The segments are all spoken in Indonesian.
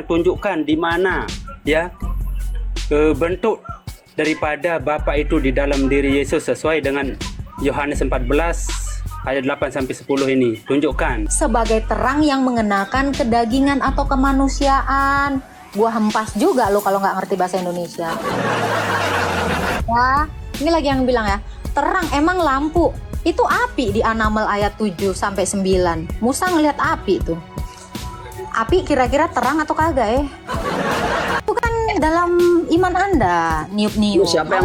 tunjukkan di mana ya bentuk daripada Bapa itu di dalam diri Yesus sesuai dengan Yohanes 14 ayat 8 sampai 10 ini. Tunjukkan. Sebagai terang yang mengenakan kedagingan atau kemanusiaan. Gua hempas juga lo kalau nggak ngerti bahasa Indonesia. Ya, ini lagi yang bilang ya. Terang emang lampu. Itu api di An-Naml ayat 7 sampai 9. Musa ngelihat api tuh. Api kira-kira terang atau kagak Itu kan dalam iman Anda, niup-niup. Siapa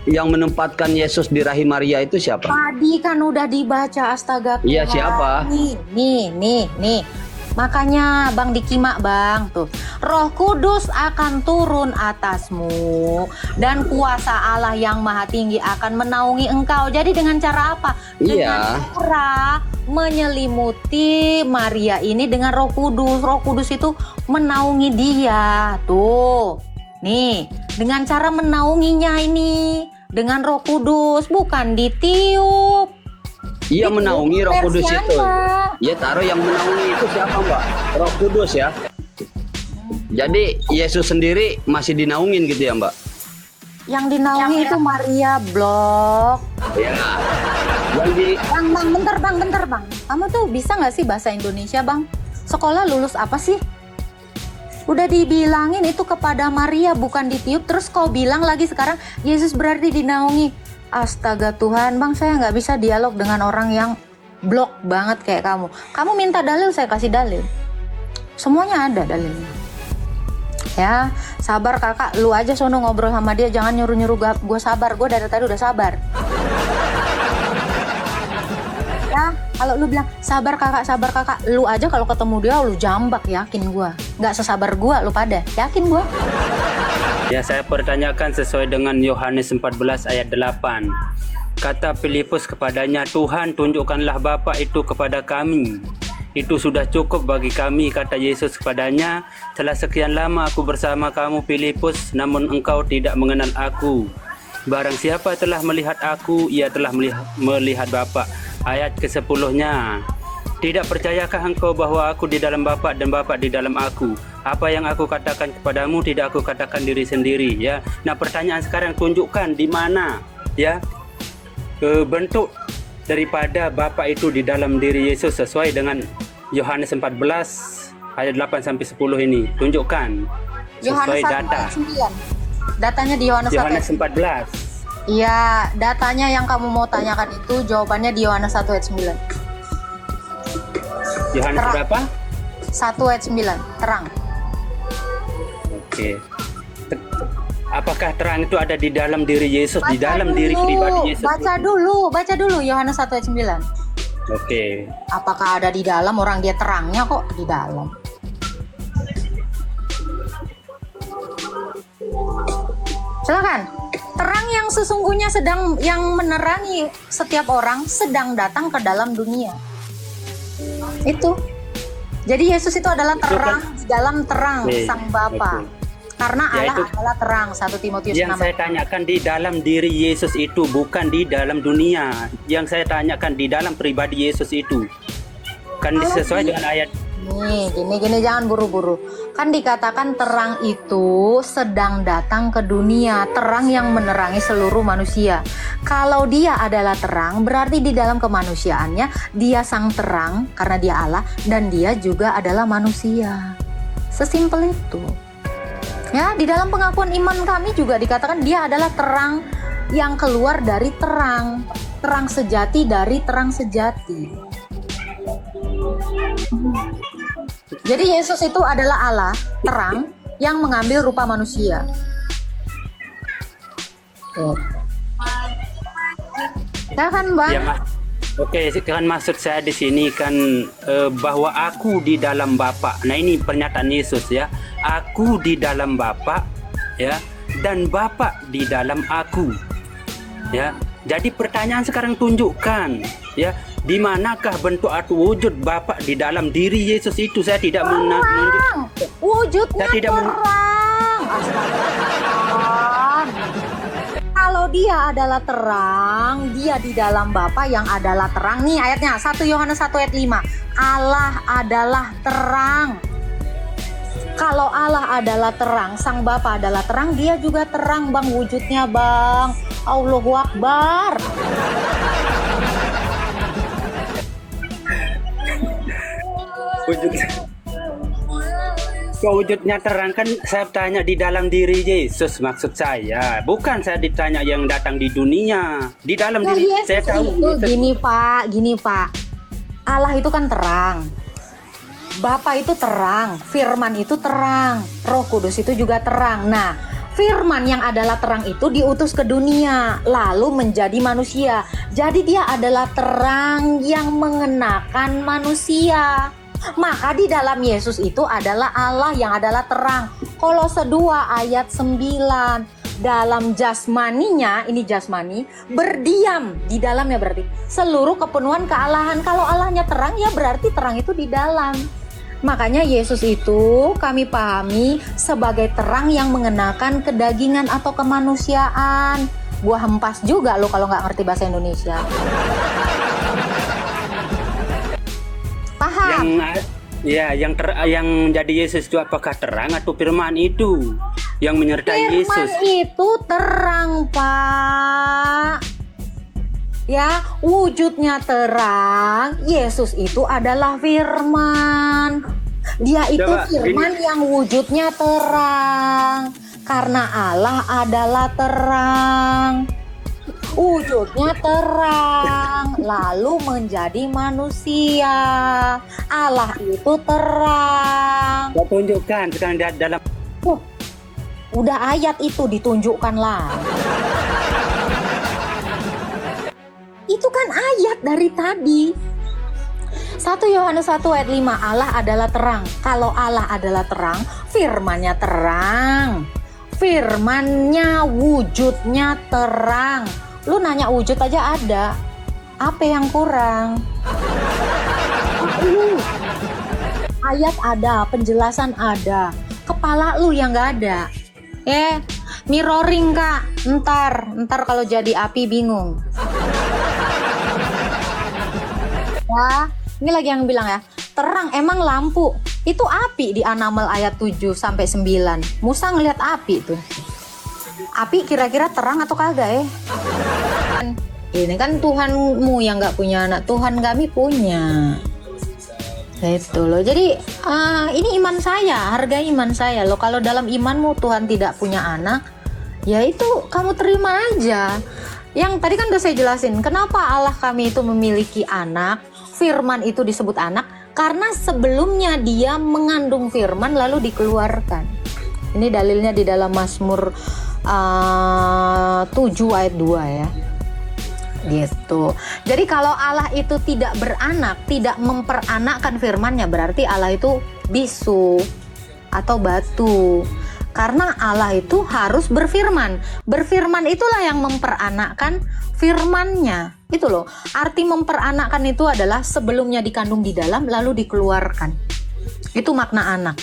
yang menempatkan Yesus di rahim Maria itu siapa? Tadi kan udah dibaca, astaga. Iya, siapa? Nih. Makanya Bang dikimak Bang tuh. Roh Kudus akan turun atasmu dan kuasa Allah yang Maha Tinggi akan menaungi engkau. Jadi dengan cara apa? Dengan cara menyelimuti Maria ini dengan Roh Kudus. Roh Kudus itu menaungi dia. Tuh. Nih, dengan cara menaunginya ini dengan Roh Kudus, bukan ditiup. Iya, menaungi Roh Kudus itu. Ya, taruh yang menaungi itu siapa, Mbak? Roh Kudus ya. Jadi Yesus sendiri masih dinaungin gitu ya, Mbak? Yang dinaungi itu Maria blok. Ya. Bentar bang. Kamu tuh bisa nggak sih bahasa Indonesia bang? Sekolah lulus apa sih? Udah dibilangin itu kepada Maria bukan ditiup. Terus kau bilang lagi sekarang Yesus berarti dinaungi. Astaga Tuhan bang, saya nggak bisa dialog dengan orang yang blok banget kayak kamu. Kamu minta dalil, saya kasih dalil. Semuanya ada dalilnya. Ya, sabar kakak, lu aja sono ngobrol sama dia, jangan nyuruh-nyuruh gue sabar. Gue dari tadi udah sabar. Ya, kalau lu bilang sabar kakak, lu aja kalau ketemu dia lu jambak, yakin gue. Nggak sesabar gue, lu pada, yakin gue. Ya, saya pertanyakan sesuai dengan Yohanes 14 ayat 8. Kata Filipus kepadanya, Tuhan tunjukkanlah Bapa itu kepada kami. Itu sudah cukup bagi kami, kata Yesus kepadanya. Telah sekian lama aku bersama kamu Filipus, namun engkau tidak mengenal aku. Barang siapa telah melihat aku, ia telah melihat Bapa. Ayat ke-10-nya. Tidak percayakah engkau bahwa aku di dalam Bapa dan Bapa di dalam aku? Apa yang aku katakan kepadamu tidak aku katakan diri sendiri ya. Nah, pertanyaan sekarang tunjukkan di mana ya bentuk daripada Bapa itu di dalam diri Yesus sesuai dengan Yohanes 14 ayat 8 sampai 10 ini. Tunjukkan sesuai data. Datanya di Yohanes 14. Iya, datanya yang kamu mau tanyakan itu jawabannya di Yohanes 1 ayat 9. Yohanes berapa? 1 ayat 9, terang. Oke. Apakah terang itu ada di dalam diri Yesus, di dalam diri pribadi Yesus? Baca dulu Yohanes 1 ayat 9. Oke. Apakah ada di dalam, orang dia terangnya kok di dalam. Silakan. Terang yang sesungguhnya yang menerangi setiap orang sedang datang ke dalam dunia. Itu. Jadi Yesus itu adalah terang di dalam terang Sang Bapa. Karena Allah adalah terang, 1 Timotius 6. Yang saya tanyakan di dalam diri Yesus itu, bukan di dalam dunia. Yang saya tanyakan di dalam pribadi Yesus itu. Kan sesuai dengan ayat. Nih, gini jangan buru-buru. Kan dikatakan terang itu sedang datang ke dunia, terang yang menerangi seluruh manusia. Kalau dia adalah terang, berarti di dalam kemanusiaannya dia sang terang karena dia Allah dan dia juga adalah manusia. Sesimpel itu. Ya, di dalam pengakuan iman kami juga dikatakan dia adalah terang yang keluar dari terang, terang sejati dari terang sejati. Jadi Yesus itu adalah Allah, terang yang mengambil rupa manusia. Ya kan, Bang? Ya, oke, kan maksud saya di sini kan bahwa aku di dalam Bapa. Nah, ini pernyataan Yesus ya. Aku di dalam Bapa ya, dan Bapa di dalam aku. Ya. Jadi pertanyaan sekarang tunjukkan ya, di manakah bentuk atau wujud Bapa di dalam diri Yesus itu? Saya tidak menunjuk. Wujudnya terang. Kalau dia adalah terang, dia di dalam Bapa yang adalah terang. Nih ayatnya 1 Yohanes 1 ayat 5. Allah adalah terang. Kalau Allah adalah terang, Sang Bapa adalah terang, dia juga terang Bang wujudnya Bang. Allahu Akbar. Wujudnya terang kan saya tanya di dalam diri Yesus maksud saya. Bukan saya ditanya yang datang di dunia. Di dalam Nah, diri Yesus saya tahu. itu gini Pak. Allah itu kan terang. Bapa itu terang, Firman itu terang, Roh Kudus itu juga terang. Nah, Firman yang adalah terang itu diutus ke dunia, lalu menjadi manusia. Jadi dia adalah terang yang mengenakan manusia. Maka di dalam Yesus itu adalah Allah yang adalah terang. Kolose 2 ayat 9. Dalam jasmaninya, ini jasmani, berdiam di dalamnya berarti seluruh kepenuhan kealahan. Kalau Allahnya terang ya berarti terang itu di dalam. Makanya Yesus itu kami pahami sebagai terang yang mengenakan kedagingan atau kemanusiaan. Gua hempas juga lo kalau nggak ngerti bahasa Indonesia. Paham? Yang jadi Yesus itu apakah terang atau firman itu yang menyertai Yesus? Firman itu terang, Pak. Ya, wujudnya terang. Yesus itu adalah firman. Dia itu Coba, firman yang wujudnya terang. Karena Allah adalah terang. Wujudnya terang, lalu menjadi manusia. Allah itu terang. Saya tunjukkan sekarang dalam. Udah ayat itu ditunjukkan lah. Itu kan ayat dari tadi. 1 Yohanes 1 ayat 5, Allah adalah terang. Kalau Allah adalah terang, firman-Nya terang. Firman-Nya wujudnya terang. Lu nanya wujud aja ada. Apa yang kurang? Ayat ada, penjelasan ada. Kepala lu yang nggak ada. Mirroring Kak. Ntar kalau jadi api bingung. Ya, ini lagi yang bilang ya. Terang emang lampu. Itu api di An-Naml ayat 7 sampai 9. Musa ngelihat api tuh. Api kira-kira terang atau kagak ya? Ini kan Tuhanmu yang nggak punya anak, Tuhan kami punya. Itu loh. Jadi ini iman saya, harga iman saya loh. Kalau dalam imanmu Tuhan tidak punya anak, ya itu kamu terima aja. Yang tadi kan udah saya jelasin, kenapa Allah kami itu memiliki anak, firman itu disebut anak, karena sebelumnya dia mengandung firman lalu dikeluarkan. Ini dalilnya di dalam Mazmur 7 ayat 2 ya. Gitu. Jadi kalau Allah itu tidak beranak, tidak memperanakkan firman-Nya, berarti Allah itu bisu atau batu. Karena Allah itu harus berfirman. Berfirman itulah yang memperanakkan firman-Nya. Itu loh. Arti memperanakkan itu adalah sebelumnya dikandung di dalam lalu dikeluarkan. Itu makna anak.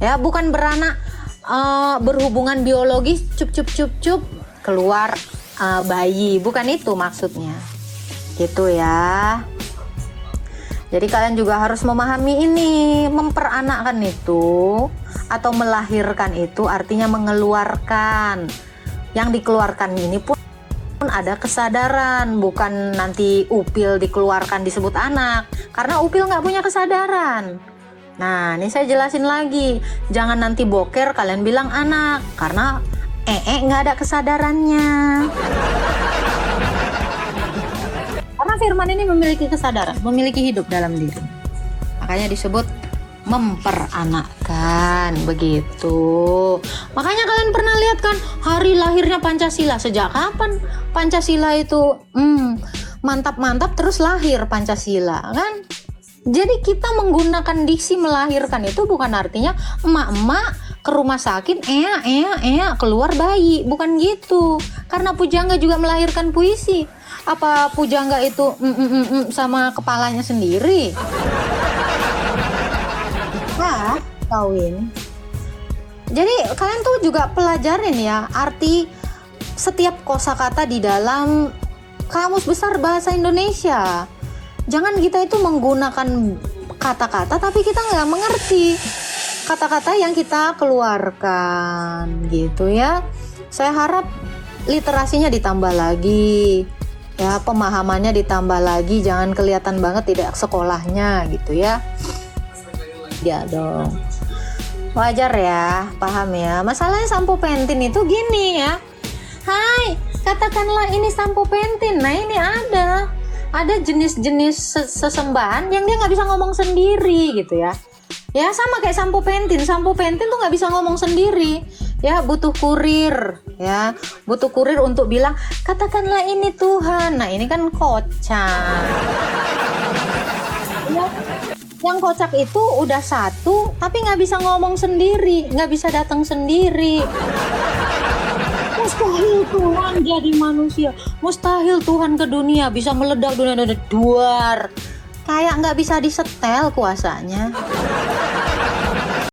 Ya, bukan beranak berhubungan biologis cup keluar bayi, bukan itu maksudnya. Gitu ya. Jadi kalian juga harus memahami ini, memperanakkan itu atau melahirkan itu artinya mengeluarkan. Yang dikeluarkan ini pun ada kesadaran, bukan nanti upil dikeluarkan disebut anak, karena upil nggak punya kesadaran. Nah, ini saya jelasin lagi, jangan nanti boker kalian bilang anak, karena nggak ada kesadarannya. Karena firman ini memiliki kesadaran, memiliki hidup dalam diri. Makanya disebut memperanakkan, begitu. Makanya kalian pernah lihat kan hari lahirnya Pancasila, sejak kapan Pancasila itu mantap-mantap terus lahir Pancasila kan? Jadi kita menggunakan diksi melahirkan itu bukan artinya emak-emak ke rumah sakit keluar bayi, bukan gitu. Karena pujangga juga melahirkan puisi. Apa pujangga itu sama kepalanya sendiri? Kawin. Jadi kalian tuh juga pelajarin ya arti setiap kosakata di dalam Kamus Besar Bahasa Indonesia. Jangan kita itu menggunakan kata-kata tapi kita nggak mengerti. kata-kata yang kita keluarkan gitu ya. Saya harap literasinya ditambah lagi, ya pemahamannya ditambah lagi, jangan kelihatan banget tidak sekolahnya gitu ya. Ya dong, wajar ya, paham ya. Masalahnya sampo pentin itu gini ya. Hai, katakanlah ini sampo pentin. Nah ini ada jenis-jenis sesembahan yang dia nggak bisa ngomong sendiri gitu ya. Ya sama kayak sampo pentin tuh nggak bisa ngomong sendiri. Ya butuh kurir, ya butuh kurir untuk bilang katakanlah ini Tuhan. Nah ini kan kocak. Ya, yang kocak itu udah satu, tapi nggak bisa ngomong sendiri, nggak bisa datang sendiri. Mustahil Tuhan jadi manusia, mustahil Tuhan ke dunia bisa meledak dunia duar. Kayak nggak bisa disetel kuasanya.